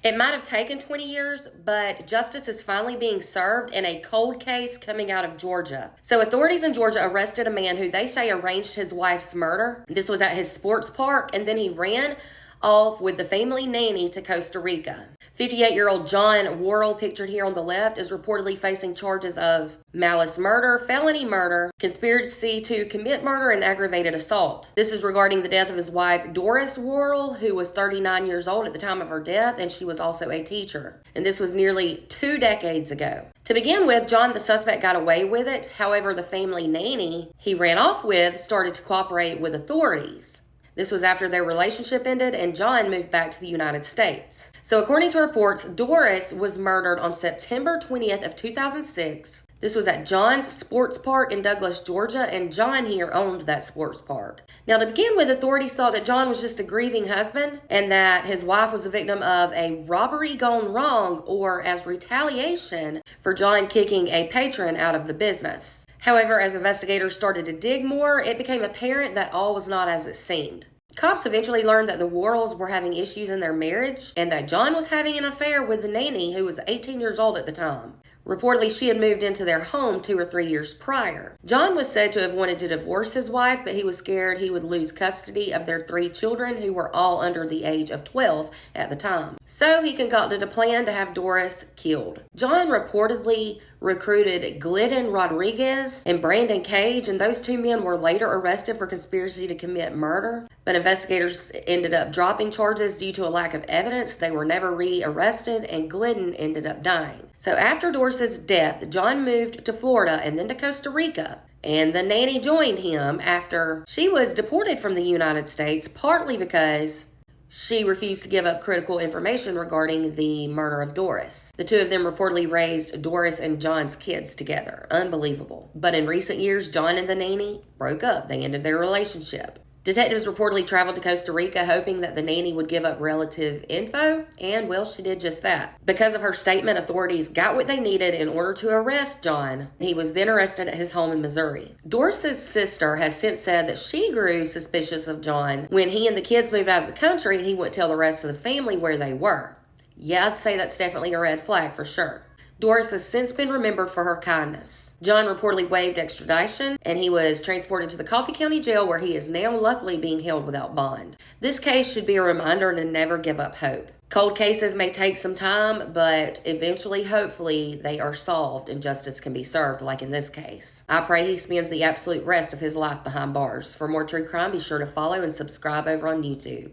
It might have taken 20 years, but justice is finally being served in a cold case coming out of Georgia. So, authorities in Georgia arrested a man who they say arranged his wife's murder. This was at his sports park, and then he ran off with the family nanny to Costa Rica. 58-year-old John Worrell, pictured here on the left, is reportedly facing charges of malice murder, felony murder, conspiracy to commit murder, and aggravated assault. This is regarding the death of his wife, Doris Worrell, who was 39 years old at the time of her death, and she was also a teacher. And this was nearly 2 decades ago. To begin with, John, the suspect, got away with it. However, the family nanny he ran off with started to cooperate with authorities. This was after their relationship ended and John moved back to the United States. So according to reports, Doris was murdered on September 20th of 2006. This was at John's Sports Park in Douglas, Georgia, and John here owned that sports park. Now, to begin with, authorities thought that John was just a grieving husband and that his wife was a victim of a robbery gone wrong, or as retaliation for John kicking a patron out of the business. However, as investigators started to dig more, it became apparent that all was not as it seemed. Cops eventually learned that the Worrells were having issues in their marriage and that John was having an affair with the nanny, who was 18 years old at the time. Reportedly, she had moved into their home 2 or 3 years prior. John was said to have wanted to divorce his wife, but he was scared he would lose custody of their 3 children, who were all under the age of 12 at the time. So he concocted a plan to have Doris killed. John reportedly recruited Glidden Rodriguez and Brandon Cage, and those 2 men were later arrested for conspiracy to commit murder. But investigators ended up dropping charges due to a lack of evidence. They were never re-arrested, and Glidden ended up dying. So after Doris's death, John moved to Florida and then to Costa Rica. And the nanny joined him after she was deported from the United States, partly because she refused to give up critical information regarding the murder of Doris. The 2 of them reportedly raised Doris and John's kids together. Unbelievable. But in recent years, John and the nanny broke up. They ended their relationship. Detectives reportedly traveled to Costa Rica hoping that the nanny would give up relative info, and well, she did just that. Because of her statement, authorities got what they needed in order to arrest John. He was then arrested at his home in Missouri. Doris's sister has since said that she grew suspicious of John when he and the kids moved out of the country and he wouldn't tell the rest of the family where they were. Yeah, I'd say that's definitely a red flag for sure. Doris has since been remembered for her kindness. John reportedly waived extradition, and he was transported to the Coffee County Jail, where he is now luckily being held without bond. This case should be a reminder to never give up hope. Cold cases may take some time, but eventually, hopefully, they are solved and justice can be served, like in this case. I pray he spends the absolute rest of his life behind bars. For more true crime, be sure to follow and subscribe over on YouTube.